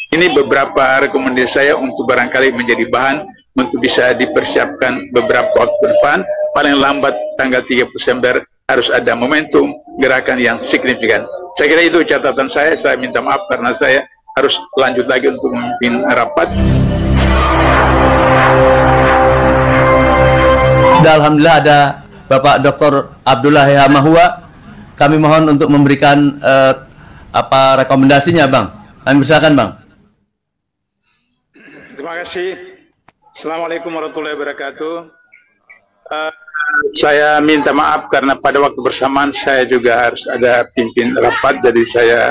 Ini beberapa rekomendasi saya untuk barangkali menjadi bahan untuk bisa dipersiapkan beberapa waktu depan. Paling lambat tanggal 30 Desember harus ada momentum gerakan yang signifikan. Saya kira itu catatan saya minta maaf karena saya harus lanjut lagi untuk memimpin rapat. Sudah alhamdulillah ada Bapak Dr. Abdullah Hamahua. Kami mohon untuk memberikan rekomendasinya, Bang. Kami persilakan, Bang. Terima kasih. Assalamualaikum warahmatullahi wabarakatuh. Saya minta maaf karena pada waktu bersamaan saya juga harus ada pimpin rapat, jadi saya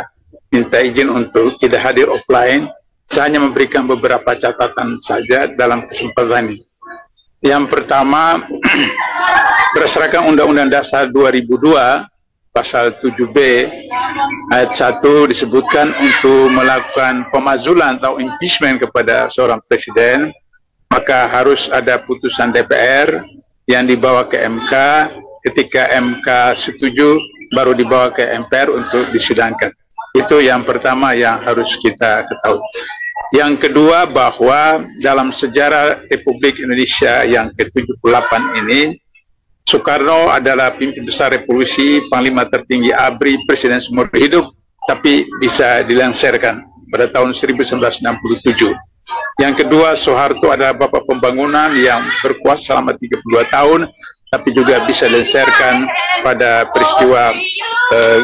minta izin untuk tidak hadir offline. Saya hanya memberikan beberapa catatan saja dalam kesempatan ini. Yang pertama, berdasarkan Undang-Undang Dasar 2002, Pasal 7B, Ayat 1 disebutkan untuk melakukan pemakzulan atau impeachment kepada seorang presiden, maka harus ada putusan DPR yang dibawa ke MK. Ketika MK setuju, baru dibawa ke MPR untuk disidangkan. Itu yang pertama yang harus kita ketahui. Yang kedua, bahwa dalam sejarah Republik Indonesia yang ke-78 ini, Soekarno adalah pimpin besar revolusi, panglima tertinggi ABRI, presiden seumur hidup, tapi bisa dilengsarkan pada tahun 1967. Yang kedua, Soeharto adalah bapak pembangunan yang berkuasa selama 32 tahun, tapi juga bisa dilengsarkan pada peristiwa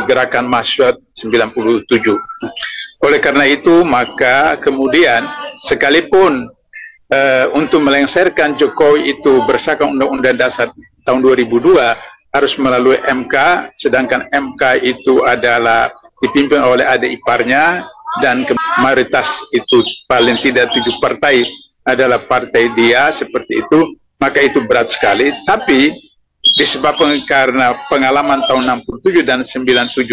gerakan mahasiswa 97. Oleh karena itu, maka kemudian sekalipun untuk melengsarkan Jokowi itu berdasarkan Undang-Undang Dasar tahun 2002 harus melalui MK, sedangkan MK itu adalah dipimpin oleh adik iparnya dan mayoritas itu paling tidak 7 partai adalah partai dia, seperti itu, maka itu berat sekali. Tapi disebabkan karena pengalaman tahun 67 dan 97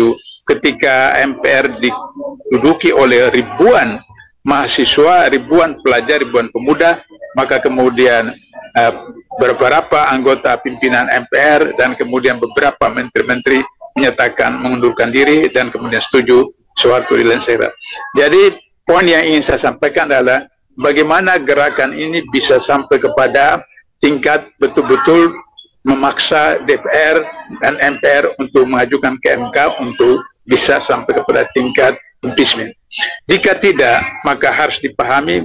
ketika MPR diduduki oleh ribuan mahasiswa, ribuan pelajar, ribuan pemuda, maka kemudian beberapa anggota pimpinan MPR dan kemudian beberapa menteri-menteri menyatakan mengundurkan diri dan kemudian setuju Soeharto dilengsarkan. Jadi poin yang ingin saya sampaikan adalah bagaimana gerakan ini bisa sampai kepada tingkat betul-betul memaksa DPR dan MPR untuk mengajukan ke MK untuk bisa sampai kepada tingkat impeachment. Jika tidak, maka harus dipahami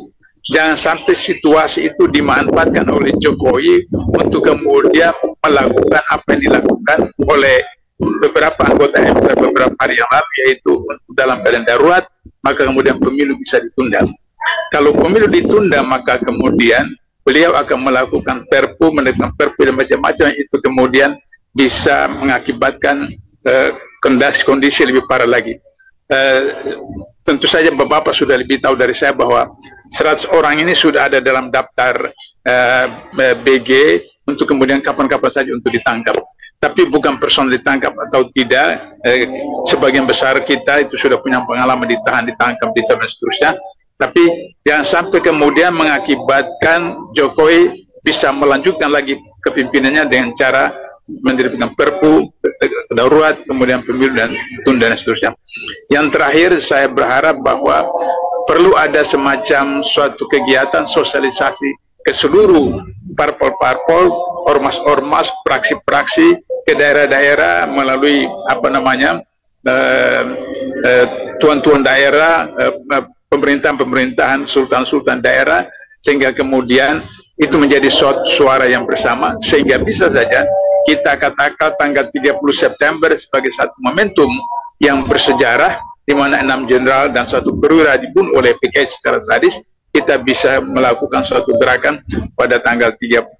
jangan sampai situasi itu dimanfaatkan oleh Jokowi untuk kemudian melakukan apa yang dilakukan oleh beberapa anggota MPR beberapa hari yang lalu, yaitu dalam keadaan darurat, maka kemudian pemilu bisa ditunda. Kalau pemilu ditunda, maka kemudian beliau akan melakukan perpu, menekan perpu dan macam-macam, itu kemudian bisa mengakibatkan kondisi lebih parah lagi. Tentu saja Bapak sudah lebih tahu dari saya bahwa 100 orang ini sudah ada dalam daftar BG untuk kemudian kapan-kapan saja untuk ditangkap. Tapi bukan personal ditangkap atau tidak, sebagian besar kita itu sudah punya pengalaman ditahan, ditangkap, ditahan dan seterusnya. Tapi jangan sampai kemudian mengakibatkan Jokowi bisa melanjutkan lagi kepimpinannya dengan cara menerbitkan perpu darurat, kemudian pemilu dan tunda dan seterusnya. Yang terakhir, saya berharap bahwa perlu ada semacam suatu kegiatan sosialisasi ke seluruh parpol-parpol, ormas-ormas, praksi-praksi ke daerah-daerah melalui apa namanya tuan-tuan daerah, pemerintahan-pemerintahan, sultan-sultan daerah, sehingga kemudian itu menjadi suara yang bersama, sehingga bisa saja kita katakan tanggal 30 September sebagai satu momentum yang bersejarah, di mana 6 jenderal dan 1 perwira dibunuh oleh PKI secara sadis. Kita bisa melakukan suatu gerakan pada tanggal 30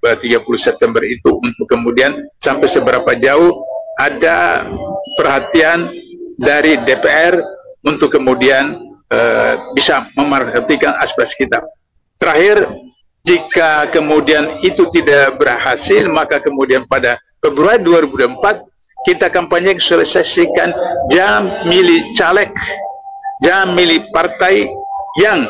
September itu untuk kemudian sampai seberapa jauh ada perhatian dari DPR untuk kemudian bisa memerhatikan aspirasi kita. Terakhir, jika kemudian itu tidak berhasil, maka kemudian pada Februari 2024 kita kampanye sosialisasikan, jangan milih caleg, jangan milih partai yang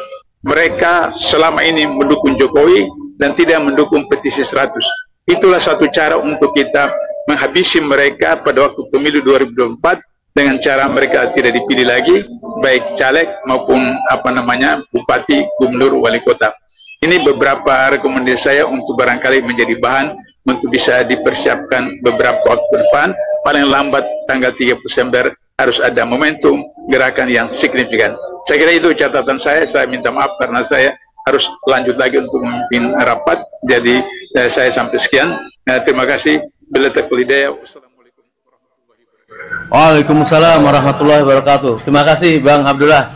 mereka selama ini mendukung Jokowi dan tidak mendukung petisi 100. Itulah satu cara untuk kita menghabisi mereka pada waktu pemilu 2024 dengan cara mereka tidak dipilih lagi, baik caleg maupun bupati, gubernur, wali kota. Ini beberapa rekomendasi saya untuk barangkali menjadi bahan untuk bisa dipersiapkan beberapa waktu ke depan. Paling lambat tanggal 30 Desember harus ada momentum gerakan yang signifikan. Saya kira itu catatan saya minta maaf karena saya harus lanjut lagi untuk memimpin rapat. Jadi saya sampai sekian. Terima kasih. Bila terkulidaya. Waalaikumsalam warahmatullahi wabarakatuh. Terima kasih Bang Abdullah.